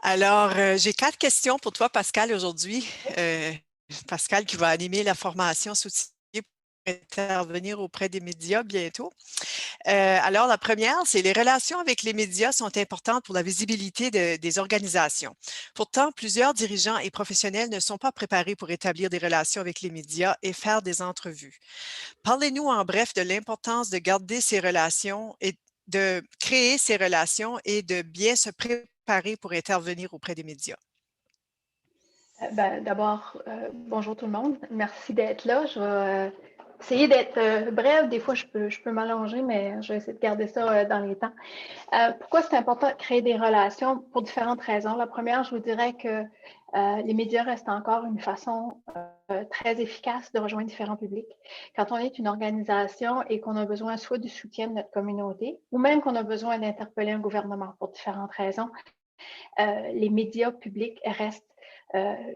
Alors, j'ai 4 questions pour toi, Pascal, aujourd'hui. Pascal qui va animer la formation S'outiller pour intervenir auprès des médias bientôt. Alors, la première, c'est les relations avec les médias sont importantes pour la visibilité des organisations. Pourtant, plusieurs dirigeants et professionnels ne sont pas préparés pour établir des relations avec les médias et faire des entrevues. Parlez-nous en bref de l'importance de garder ces relations et de créer ces relations et de bien se préparer pour intervenir auprès des médias. D'abord, bonjour tout le monde. Merci d'être là. Je vais essayer d'être brève. Des fois, je peux m'allonger, mais je vais essayer de garder ça dans les temps. Pourquoi c'est important de créer des relations? Pour différentes raisons. La première, je vous dirais que les médias restent encore une façon très efficace de rejoindre différents publics. Quand on est une organisation et qu'on a besoin soit du soutien de notre communauté ou même qu'on a besoin d'interpeller un gouvernement pour différentes raisons, les médias publics restent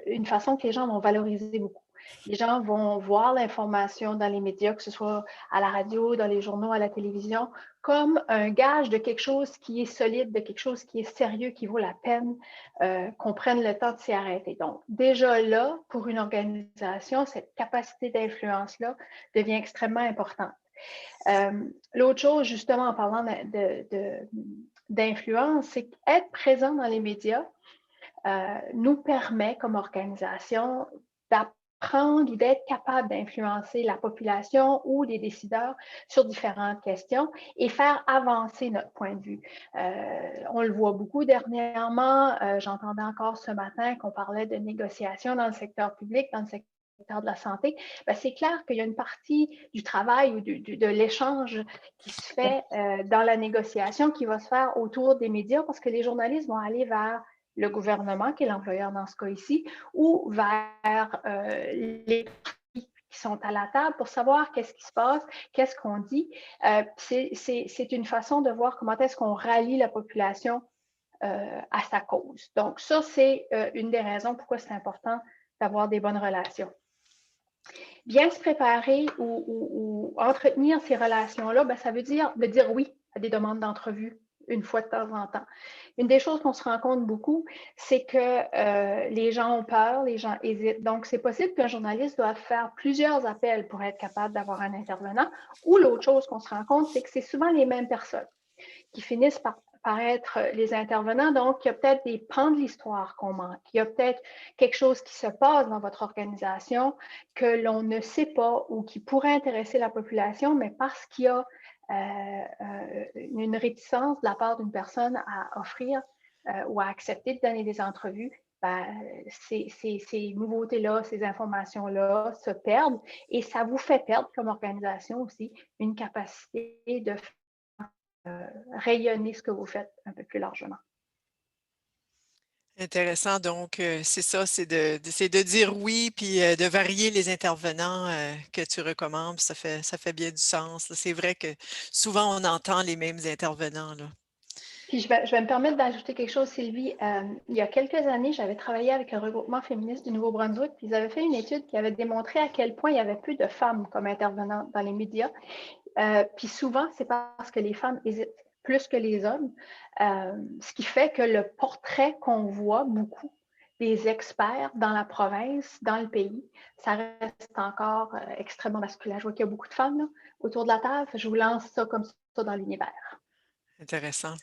une façon que les gens vont valoriser beaucoup. Les gens vont voir l'information dans les médias, que ce soit à la radio, dans les journaux, à la télévision, comme un gage de quelque chose qui est solide, de quelque chose qui est sérieux, qui vaut la peine qu'on prenne le temps de s'y arrêter. Donc, déjà là, pour une organisation, cette capacité d'influence-là devient extrêmement importante. L'autre chose, justement, en parlant d'influence, c'est qu'être présent dans les médias nous permet, comme organisation, d'apprendre ou d'être capable d'influencer la population ou les décideurs sur différentes questions et faire avancer notre point de vue. On le voit beaucoup dernièrement. J'entendais encore ce matin qu'on parlait de négociations dans le secteur public, dans le secteur de la santé. C'est clair qu'il y a une partie du travail ou de l'échange qui se fait dans la négociation qui va se faire autour des médias parce que les journalistes vont aller vers le gouvernement, qui est l'employeur dans ce cas ici, ou vers les qui sont à la table pour savoir qu'est-ce qui se passe, qu'est-ce qu'on dit. C'est une façon de voir comment est-ce qu'on rallie la population à sa cause. Donc, ça, c'est une des raisons pourquoi c'est important d'avoir des bonnes relations. Bien se préparer ou entretenir ces relations-là, ça veut dire de dire oui à des demandes d'entrevue une fois de temps en temps. Une des choses qu'on se rend compte beaucoup, c'est que les gens ont peur, les gens hésitent. Donc, c'est possible qu'un journaliste doive faire plusieurs appels pour être capable d'avoir un intervenant. Ou l'autre chose qu'on se rend compte, c'est que c'est souvent les mêmes personnes qui finissent par être les intervenants. Donc, il y a peut-être des pans de l'histoire qu'on manque. Il y a peut-être quelque chose qui se passe dans votre organisation que l'on ne sait pas ou qui pourrait intéresser la population, mais parce qu'il y a une réticence de la part d'une personne à offrir ou à accepter de donner des entrevues, ces nouveautés-là, ces informations-là se perdent et ça vous fait perdre comme organisation aussi une capacité de rayonner ce que vous faites un peu plus largement. Intéressant. Donc, c'est ça, c'est de dire oui, puis de varier les intervenants que tu recommandes. Ça fait bien du sens. C'est vrai que souvent, on entend les mêmes intervenants, là. Puis je vais me permettre d'ajouter quelque chose, Sylvie. Il y a quelques années, j'avais travaillé avec un regroupement féministe du Nouveau-Brunswick, puis ils avaient fait une étude qui avait démontré à quel point il y avait plus de femmes comme intervenantes dans les médias. Puis souvent, c'est parce que les femmes hésitent plus que les hommes, ce qui fait que le portrait qu'on voit beaucoup des experts dans la province, dans le pays, ça reste encore extrêmement masculin. Je vois qu'il y a beaucoup de femmes là, autour de la table. Je vous lance ça comme ça dans l'univers. Intéressant.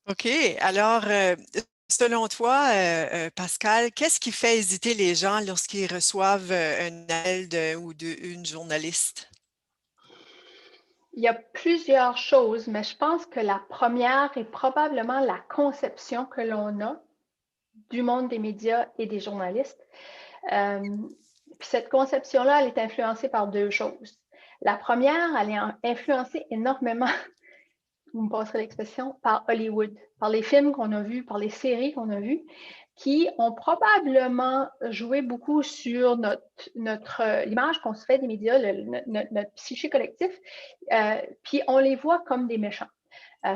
OK. Alors, selon toi, Pascal, qu'est-ce qui fait hésiter les gens lorsqu'ils reçoivent un appel ou d'une journaliste? Il y a plusieurs choses, mais je pense que la première est probablement la conception que l'on a du monde des médias et des journalistes. Puis cette conception-là, elle est influencée par deux choses. La première, elle est influencée énormément, vous me passerez l'expression, par Hollywood, par les films qu'on a vus, par les séries qu'on a vues, qui ont probablement joué beaucoup sur l'image qu'on se fait des médias, notre psyché collectif, puis on les voit comme des méchants.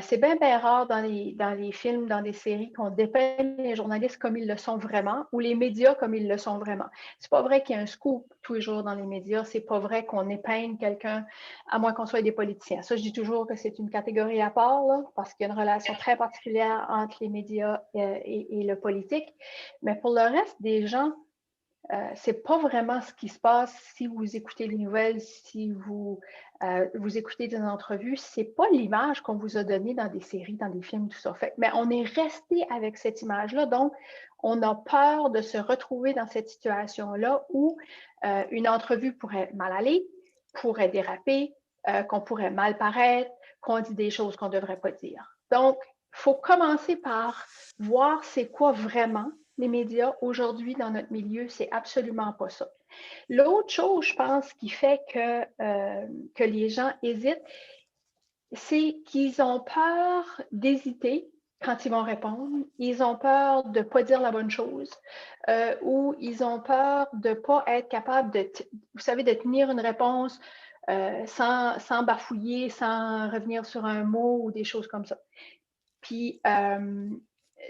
C'est bien, bien rare dans les films, dans des séries, qu'on dépeigne les journalistes comme ils le sont vraiment ou les médias comme ils le sont vraiment. C'est pas vrai qu'il y a un scoop tous les jours dans les médias. C'est pas vrai qu'on épeigne quelqu'un, à moins qu'on soit des politiciens. Ça, je dis toujours que c'est une catégorie à part, là, parce qu'il y a une relation très particulière entre les médias et le politique. Mais pour le reste des gens, c'est pas vraiment ce qui se passe si vous écoutez les nouvelles, si vous écoutez des entrevues. C'est pas l'image qu'on vous a donnée dans des séries, dans des films, tout ça. Mais on est resté avec cette image-là, donc on a peur de se retrouver dans cette situation-là où une entrevue pourrait mal aller, pourrait déraper, qu'on pourrait mal paraître, qu'on dit des choses qu'on ne devrait pas dire. Donc, il faut commencer par voir c'est quoi vraiment les médias aujourd'hui dans notre milieu, c'est absolument pas ça. L'autre chose, je pense, qui fait que les gens hésitent, c'est qu'ils ont peur d'hésiter quand ils vont répondre. Ils ont peur de ne pas dire la bonne chose ou ils ont peur de ne pas être capable vous savez, de tenir une réponse sans bafouiller, sans revenir sur un mot ou des choses comme ça. Puis,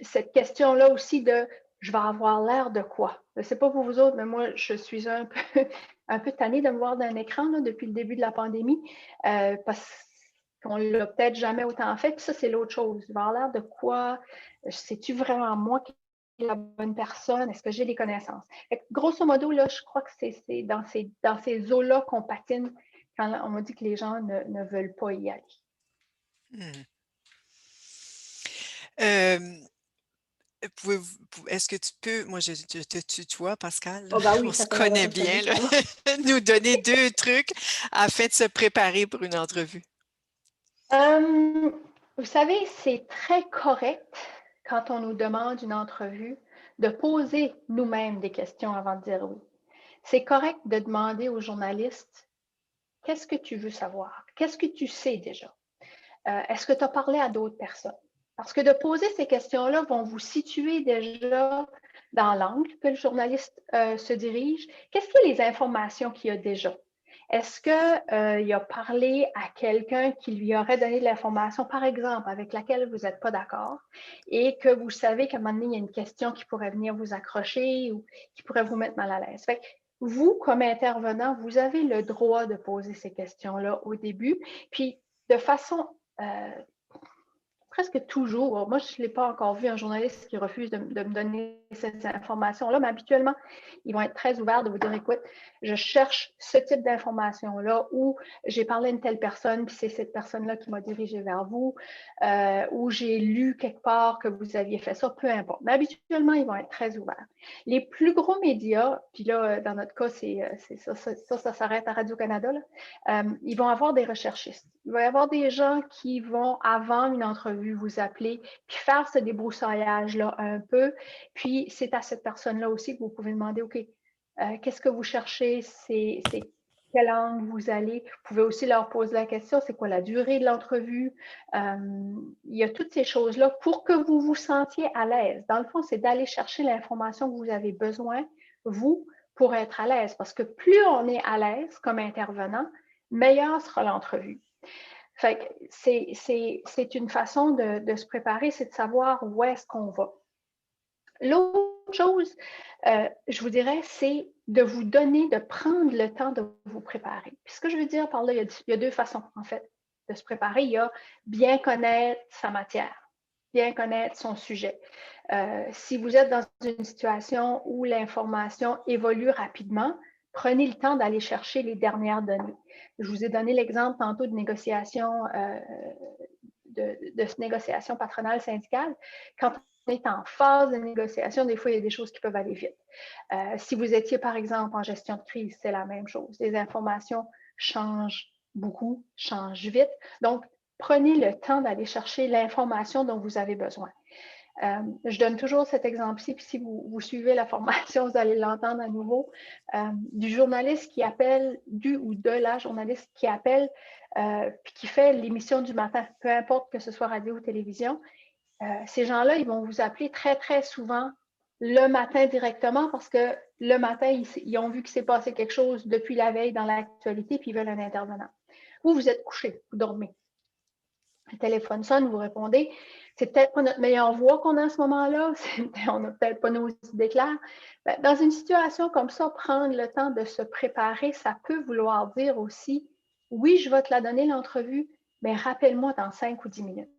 cette question-là aussi de je vais avoir l'air de quoi? Je ne sais pas pour vous autres, mais moi, je suis un peu tannée de me voir d'un écran là, depuis le début de la pandémie parce qu'on ne l'a peut-être jamais autant fait. Puis ça, c'est l'autre chose. Je vais avoir l'air de quoi? Sais-tu vraiment moi qui est la bonne personne? Est-ce que j'ai les connaissances? Fait que, grosso modo, là, je crois que c'est dans ces eaux-là qu'on patine quand on m'a dit que les gens ne veulent pas y aller. Hmm. Est-ce que tu peux, moi je te tutoie, Pascal, Oh, bah on oui, se ça fait longtemps connaît que je te bien, là. tutoie. Nous donner 2 trucs afin de se préparer pour une entrevue? Vous savez, c'est très correct quand on nous demande une entrevue de poser nous-mêmes des questions avant de dire oui. C'est correct de demander aux journalistes, qu'est-ce que tu veux savoir? Qu'est-ce que tu sais déjà? Est-ce que tu as parlé à d'autres personnes? Parce que de poser ces questions-là vont vous situer déjà dans l'angle que le journaliste se dirige. Qu'est-ce que les informations qu'il y a déjà? Est-ce qu'il a parlé à quelqu'un qui lui aurait donné de l'information, par exemple, avec laquelle vous n'êtes pas d'accord et que vous savez qu'à un moment donné, il y a une question qui pourrait venir vous accrocher ou qui pourrait vous mettre mal à l'aise? Fait que vous, comme intervenant, vous avez le droit de poser ces questions-là au début. Puis, de façon presque toujours, moi, je ne l'ai pas encore vu un journaliste qui refuse de me donner cette information-là, mais habituellement, ils vont être très ouverts de vous dire, écoute, je cherche ce type d'information-là ou j'ai parlé à une telle personne, puis c'est cette personne-là qui m'a dirigé vers vous, ou j'ai lu quelque part que vous aviez fait ça, peu importe. Mais habituellement, ils vont être très ouverts. Les plus gros médias, puis là, dans notre cas, ça s'arrête à Radio-Canada, ils vont avoir des recherchistes. Il va y avoir des gens qui vont, avant une entrevue, vous appeler, puis faire ce débroussaillage-là un peu. Puis, c'est à cette personne-là aussi que vous pouvez demander, OK, qu'est-ce que vous cherchez? C'est quel angle vous allez? Vous pouvez aussi leur poser la question, c'est quoi la durée de l'entrevue? Il y a toutes ces choses-là pour que vous vous sentiez à l'aise. Dans le fond, c'est d'aller chercher l'information que vous avez besoin, vous, pour être à l'aise. Parce que plus on est à l'aise comme intervenant, meilleure sera l'entrevue. Fait que c'est une façon de se préparer, c'est de savoir où est-ce qu'on va. L'autre chose, je vous dirais, c'est de vous donner, de prendre le temps de vous préparer. Puis ce que je veux dire par là, il y a 2 façons, en fait, de se préparer. Il y a bien connaître sa matière, bien connaître son sujet. Si vous êtes dans une situation où l'information évolue rapidement, prenez le temps d'aller chercher les dernières données. Je vous ai donné l'exemple tantôt de négociation, de négociation patronale syndicale. Quand on est en phase de négociation, des fois, il y a des choses qui peuvent aller vite. Si vous étiez, par exemple, en gestion de crise, c'est la même chose. Les informations changent beaucoup, changent vite. Donc, prenez le temps d'aller chercher l'information dont vous avez besoin. Je donne toujours cet exemple-ci, puis si vous suivez la formation, vous allez l'entendre à nouveau, du journaliste qui appelle, ou de la journaliste qui appelle, puis qui fait l'émission du matin, peu importe que ce soit radio ou télévision. Ces gens-là, ils vont vous appeler très, très souvent le matin directement parce que le matin, ils ont vu qu'il s'est passé quelque chose depuis la veille dans l'actualité, puis ils veulent un intervenant. Vous êtes couché, vous dormez. le téléphone sonne, vous répondez. C'est peut-être pas notre meilleure voix qu'on a à ce moment-là, on n'a peut-être pas nos idées claires. Dans une situation comme ça, prendre le temps de se préparer, ça peut vouloir dire aussi, oui, je vais te la donner l'entrevue, mais rappelle-moi dans 5 ou 10 minutes.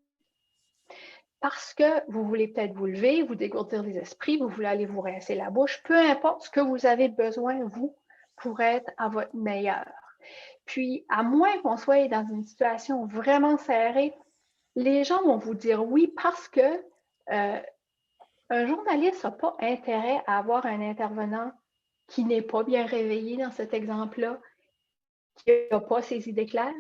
Parce que vous voulez peut-être vous lever, vous dégourdir les esprits, vous voulez aller vous rincer la bouche, peu importe ce que vous avez besoin, vous, pour être à votre meilleur. Puis, à moins qu'on soit dans une situation vraiment serrée, les gens vont vous dire oui parce que un journaliste n'a pas intérêt à avoir un intervenant qui n'est pas bien réveillé dans cet exemple-là, qui n'a pas ses idées claires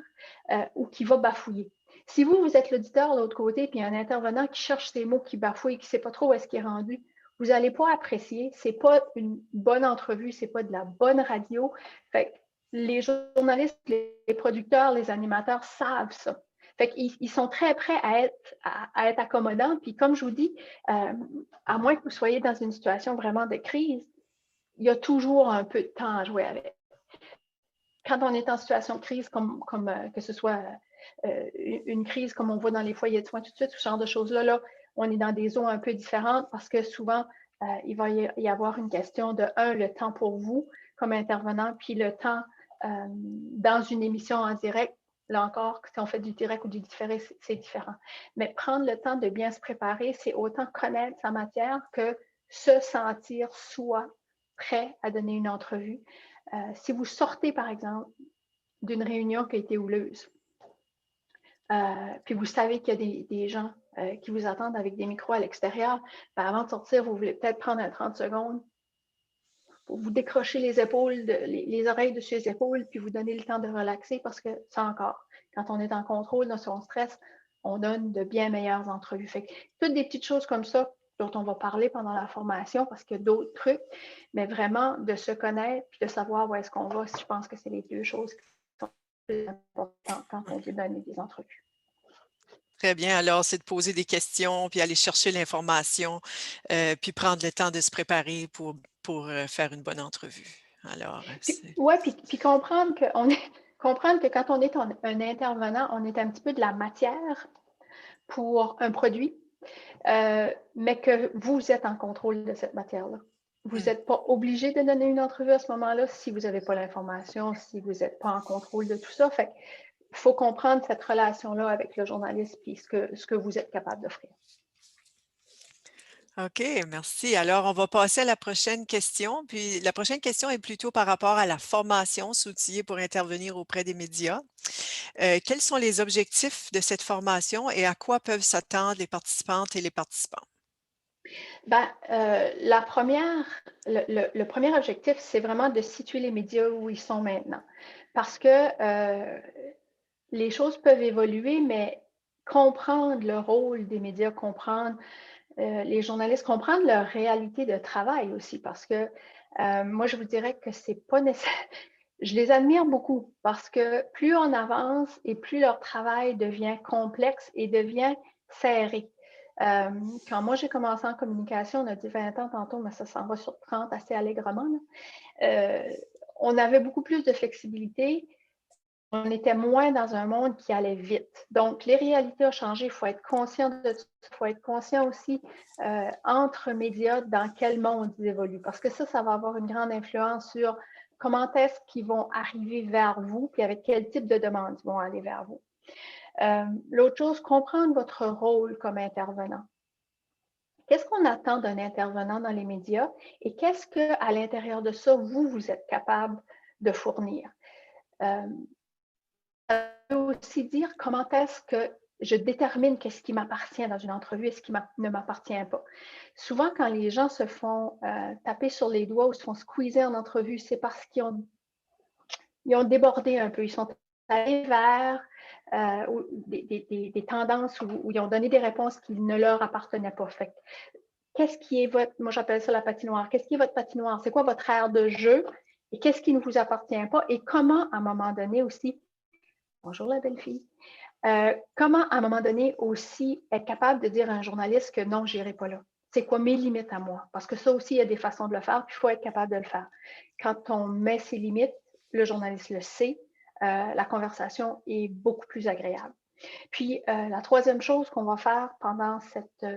ou qui va bafouiller. Si vous êtes l'auditeur de l'autre côté, puis un intervenant qui cherche ses mots, qui bafouille, qui ne sait pas trop où est-ce qu'il est rendu, vous n'allez pas apprécier. Ce n'est pas une bonne entrevue, ce n'est pas de la bonne radio. Fait que les journalistes, les producteurs, les animateurs savent ça. Fait qu'ils sont très prêts à être accommodants. Puis comme je vous dis, à moins que vous soyez dans une situation vraiment de crise, il y a toujours un peu de temps à jouer avec. Quand on est en situation de crise, comme que ce soit une crise comme on voit dans les foyers de soins tout de suite, ce genre de choses-là, on est dans des eaux un peu différentes parce que souvent, il va y avoir une question de, le temps pour vous comme intervenant, puis le temps dans une émission en direct. Là encore, si on fait du direct ou du différé, c'est différent. Mais prendre le temps de bien se préparer, c'est autant connaître sa matière que se sentir soi prêt à donner une entrevue. Si vous sortez, par exemple, d'une réunion qui a été houleuse, puis vous savez qu'il y a des gens qui vous attendent avec des micros à l'extérieur, avant de sortir, vous voulez peut-être prendre un 30 secondes pour vous décrocher les épaules, les oreilles de ces épaules, puis vous donner le temps de relaxer parce que ça encore, quand on est en contrôle de son stress, on donne de bien meilleures entrevues. Fait que toutes des petites choses comme ça dont on va parler pendant la formation parce qu'il y a d'autres trucs, mais vraiment de se connaître puis de savoir où est-ce qu'on va, je pense que c'est les deux choses qui sont plus importantes quand on veut donner des entrevues. Très bien. Alors, c'est de poser des questions, puis aller chercher l'information, puis prendre le temps de se préparer pour faire une bonne entrevue. Alors, Oui, puis comprendre que quand on est un intervenant, on est un petit peu de la matière pour un produit, mais que vous êtes en contrôle de cette matière-là. Vous n'êtes pas obligé de donner une entrevue à ce moment-là si vous n'avez pas l'information, si vous n'êtes pas en contrôle de tout ça. Fait il faut comprendre cette relation-là avec le journaliste puis ce que vous êtes capable d'offrir. OK, merci. Alors, on va passer à la prochaine question. Puis, la prochaine question est plutôt par rapport à la formation, s'outiller pour intervenir auprès des médias. Quels sont les objectifs de cette formation et à quoi peuvent s'attendre les participantes et les participants? Le premier objectif, c'est vraiment de situer les médias où ils sont maintenant. Parce que les choses peuvent évoluer, mais comprendre le rôle des médias, comprendre les journalistes, comprendre leur réalité de travail aussi. Parce que moi, je vous dirais que c'est pas nécessaire. Je les admire beaucoup parce que plus on avance et plus leur travail devient complexe et devient serré. Quand moi j'ai commencé en communication, on a dit 20 ans tantôt, mais ça s'en va sur 30 assez allègrement. On avait beaucoup plus de flexibilité. On était moins dans un monde qui allait vite. Donc, les réalités ont changé. Il faut être conscient de ça. Il faut être conscient aussi entre médias dans quel monde ils évoluent. Parce que ça va avoir une grande influence sur comment est-ce qu'ils vont arriver vers vous, puis avec quel type de demande ils vont aller vers vous. L'autre chose, comprendre votre rôle comme intervenant. Qu'est-ce qu'on attend d'un intervenant dans les médias et qu'est-ce qu'à l'intérieur de ça, vous êtes capable de fournir? Ça peut aussi dire comment est-ce que je détermine qu'est-ce qui m'appartient dans une entrevue et ce qui ne m'appartient pas. Souvent, quand les gens se font taper sur les doigts ou se font squeezer en entrevue, c'est parce qu'ils ont débordé un peu. Ils sont allés vers des tendances où ils ont donné des réponses qui ne leur appartenaient pas. Fait qu'est-ce qui est moi j'appelle ça la patinoire, qu'est-ce qui est votre patinoire? C'est quoi votre aire de jeu? Et qu'est-ce qui ne vous appartient pas? Et comment, à un moment donné aussi, bonjour la belle fille, comment, à un moment donné, aussi être capable de dire à un journaliste que non, je n'irai pas là. C'est quoi mes limites à moi? Parce que ça aussi, il y a des façons de le faire, puis il faut être capable de le faire. Quand on met ses limites, le journaliste le sait, la conversation est beaucoup plus agréable. Puis, la troisième chose qu'on va faire pendant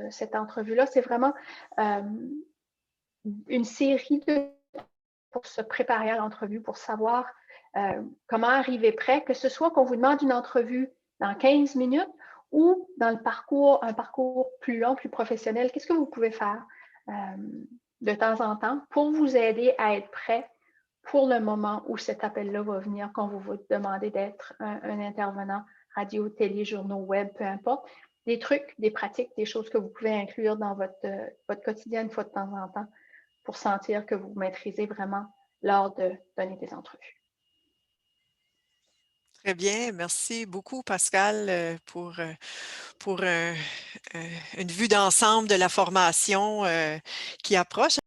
cette entrevue-là, c'est vraiment une série de pour se préparer à l'entrevue, pour savoir comment arriver prêt, que ce soit qu'on vous demande une entrevue dans 15 minutes ou dans un parcours plus long, plus professionnel. Qu'est-ce que vous pouvez faire de temps en temps pour vous aider à être prêt pour le moment où cet appel-là va venir, quand vous vous demandez d'être un intervenant radio, télé, journaux, web, peu importe. Des trucs, des pratiques, des choses que vous pouvez inclure dans votre quotidien une fois de temps en temps pour sentir que vous maîtrisez vraiment lors de donner des entrevues. Très bien. Merci beaucoup, Pascal, pour une vue d'ensemble de la formation qui approche.